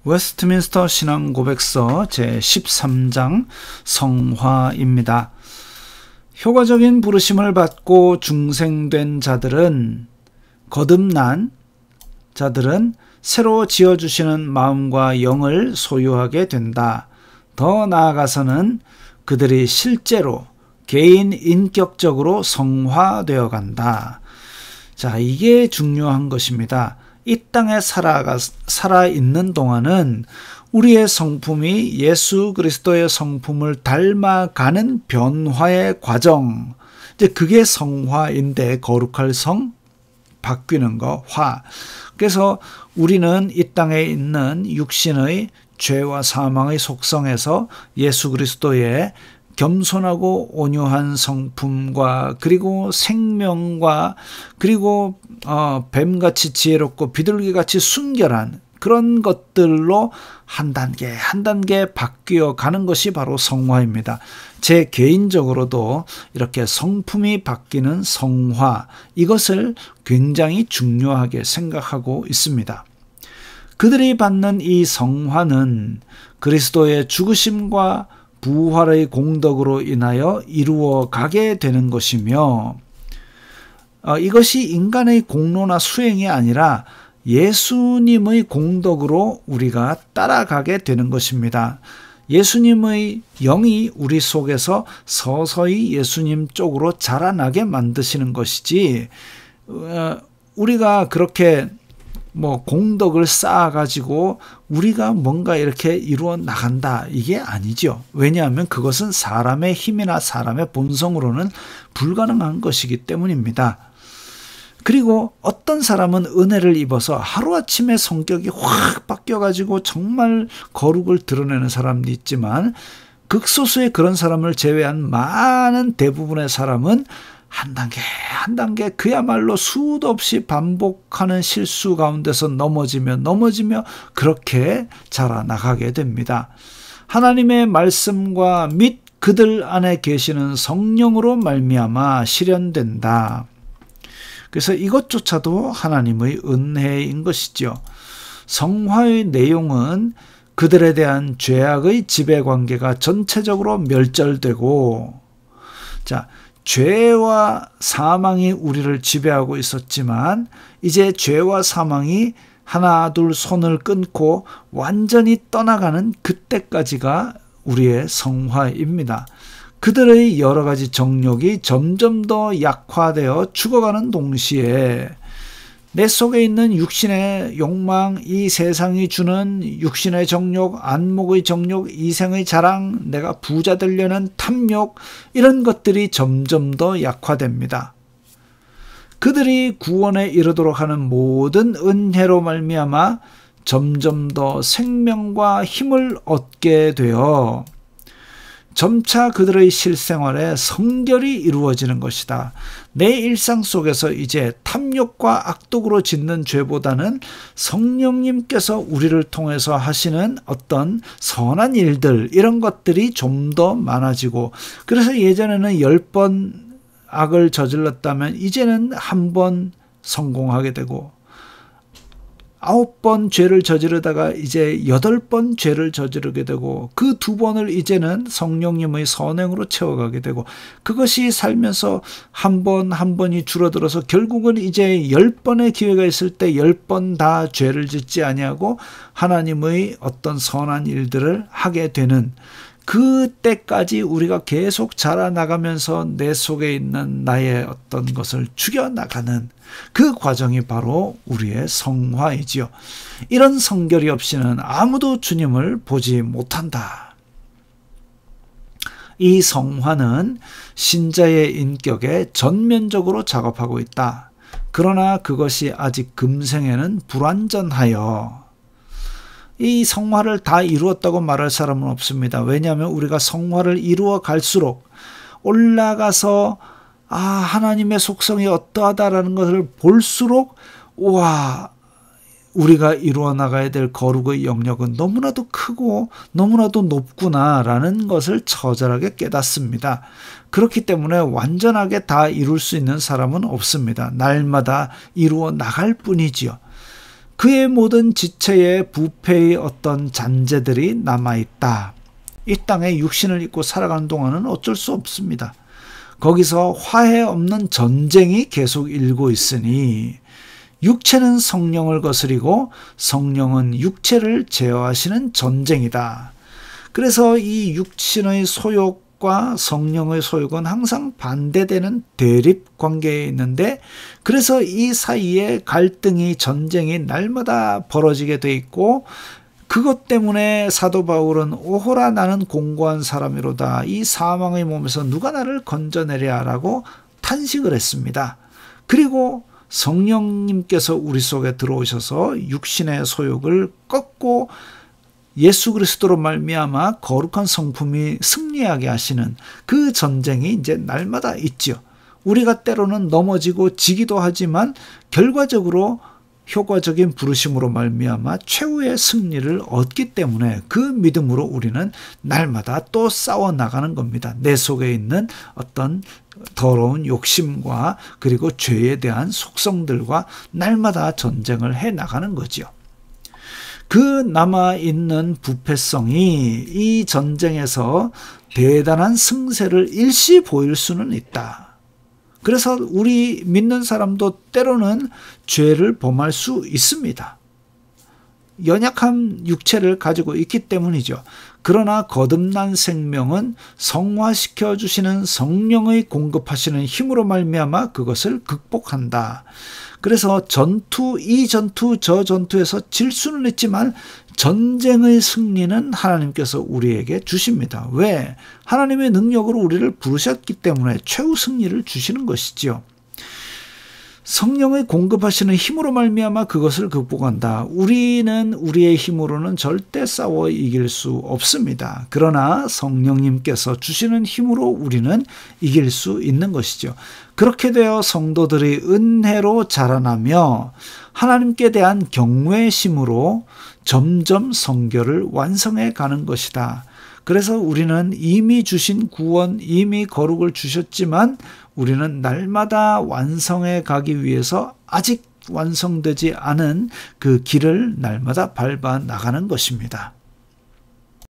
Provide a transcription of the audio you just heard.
웨스트민스터 신앙고백서 제13장 성화입니다. 효과적인 부르심을 받고 중생된 자들은, 거듭난 자들은 새로 지어주시는 마음과 영을 소유하게 된다. 더 나아가서는 그들이 실제로 개인 인격적으로 성화되어 간다. 자, 이게 중요한 것입니다. 이 땅에 살아있는 동안은 우리의 성품이 예수 그리스도의 성품을 닮아가는 변화의 과정, 이제 그게 성화인데, 거룩할 성, 바뀌는 거, 화. 그래서 우리는 이 땅에 있는 육신의 죄와 사망의 속성에서 예수 그리스도의 겸손하고 온유한 성품과, 그리고 생명과, 그리고 뱀같이 지혜롭고 비둘기같이 순결한 그런 것들로 한 단계 한 단계 바뀌어 가는 것이 바로 성화입니다. 제 개인적으로도 이렇게 성품이 바뀌는 성화, 이것을 굉장히 중요하게 생각하고 있습니다. 그들이 받는 이 성화는 그리스도의 죽으심과 부활의 공덕으로 인하여 이루어 가게 되는 것이며, 이것이 인간의 공로나 수행이 아니라 예수님의 공덕으로 우리가 따라가게 되는 것입니다. 예수님의 영이 우리 속에서 서서히 예수님 쪽으로 자라나게 만드시는 것이지, 우리가 그렇게 공덕을 쌓아가지고 우리가 뭔가 이렇게 이루어 나간다, 이게 아니죠. 왜냐하면 그것은 사람의 힘이나 사람의 본성으로는 불가능한 것이기 때문입니다. 그리고 어떤 사람은 은혜를 입어서 하루아침에 성격이 확 바뀌어가지고 정말 거룩을 드러내는 사람도 있지만, 극소수의 그런 사람을 제외한 많은 대부분의 사람은 한 단계 한 단계 그야말로 수도 없이 반복하는 실수 가운데서 넘어지며 그렇게 자라나가게 됩니다. 하나님의 말씀과 및 그들 안에 계시는 성령으로 말미암아 실현된다. 그래서 이것조차도 하나님의 은혜인 것이죠. 성화의 내용은 그들에 대한 죄악의 지배관계가 전체적으로 멸절되고, 자, 죄와 사망이 우리를 지배하고 있었지만 이제 죄와 사망이 하나 둘 손을 끊고 완전히 떠나가는 그때까지가 우리의 성화입니다. 그들의 여러 가지 정욕이 점점 더 약화되어 죽어가는 동시에 내 속에 있는 육신의 욕망, 이 세상이 주는 육신의 정욕, 안목의 정욕, 이생의 자랑, 내가 부자 되려는 탐욕, 이런 것들이 점점 더 약화됩니다. 그들이 구원에 이르도록 하는 모든 은혜로 말미암아 점점 더 생명과 힘을 얻게 되어 점차 그들의 실생활에 성결이 이루어지는 것이다. 내 일상 속에서 이제 탐욕과 악독으로 짓는 죄보다는 성령님께서 우리를 통해서 하시는 어떤 선한 일들, 이런 것들이 좀 더 많아지고, 그래서 예전에는 10번 악을 저질렀다면 이제는 1번 성공하게 되고, 9번 죄를 저지르다가 이제 8번 죄를 저지르게 되고, 그 2번을 이제는 성령님의 선행으로 채워가게 되고, 그것이 살면서 한 번이 줄어들어서 결국은 이제 10번의 기회가 있을 때 10번 다 죄를 짓지 아니하고 하나님의 어떤 선한 일들을 하게 되는, 그때까지 우리가 계속 자라나가면서 내 속에 있는 나의 어떤 것을 죽여나가는 그 과정이 바로 우리의 성화이지요. 이런 성결이 없이는 아무도 주님을 보지 못한다. 이 성화는 신자의 인격에 전면적으로 작업하고 있다. 그러나 그것이 아직 금생에는 불완전하여 이 성화를 다 이루었다고 말할 사람은 없습니다. 왜냐하면 우리가 성화를 이루어 갈수록 올라가서 하나님의 속성이 어떠하다라는 것을 볼수록, 와, 우리가 이루어 나가야 될 거룩의 영역은 너무나도 크고 너무나도 높구나라는 것을 처절하게 깨닫습니다. 그렇기 때문에 완전하게 다 이룰 수 있는 사람은 없습니다. 날마다 이루어 나갈 뿐이지요. 그의 모든 지체에 부패의 어떤 잔재들이 남아있다. 이 땅에 육신을 입고 살아가는 동안은 어쩔 수 없습니다. 거기서 화해 없는 전쟁이 계속 일고 있으니 육체는 성령을 거스리고 성령은 육체를 제어하시는 전쟁이다. 그래서 이 육신의 소욕과 성령의 소욕은 항상 반대되는 대립 관계에 있는데, 그래서 이 사이에 갈등이, 전쟁이 날마다 벌어지게 돼 있고, 그것 때문에 사도 바울은 오호라 나는 공고한 사람이로다. 이 사망의 몸에서 누가 나를 건져내랴라고 탄식을 했습니다. 그리고 성령님께서 우리 속에 들어오셔서 육신의 소욕을 꺾고 예수 그리스도로 말미암아 거룩한 성품이 승리하게 하시는 그 전쟁이 이제 날마다 있죠. 우리가 때로는 넘어지고 지기도 하지만 결과적으로 효과적인 부르심으로 말미암아 최후의 승리를 얻기 때문에 그 믿음으로 우리는 날마다 또 싸워 나가는 겁니다. 내 속에 있는 어떤 더러운 욕심과 그리고 죄에 대한 속성들과 날마다 전쟁을 해 나가는 거죠. 그 남아있는 부패성이 이 전쟁에서 대단한 승세를 일시 보일 수는 있다. 그래서 우리 믿는 사람도 때로는 죄를 범할 수 있습니다. 연약한 육체를 가지고 있기 때문이죠. 그러나 거듭난 생명은 성화시켜 주시는 성령의 공급하시는 힘으로 말미암아 그것을 극복한다. 그래서 이 전투 저 전투에서 질 수는 있지만 전쟁의 승리는 하나님께서 우리에게 주십니다. 왜? 하나님의 능력으로 우리를 부르셨기 때문에 최후 승리를 주시는 것이지요. 성령의 공급하시는 힘으로 말미암아 그것을 극복한다. 우리는 우리의 힘으로는 절대 싸워 이길 수 없습니다. 그러나 성령님께서 주시는 힘으로 우리는 이길 수 있는 것이죠. 그렇게 되어 성도들이 은혜로 자라나며 하나님께 대한 경외의 심으로 점점 성결을 완성해 가는 것이다. 그래서 우리는 이미 주신 구원, 이미 거룩을 주셨지만 우리는 날마다 완성해 가기 위해서 아직 완성되지 않은 그 길을 날마다 밟아 나가는 것입니다.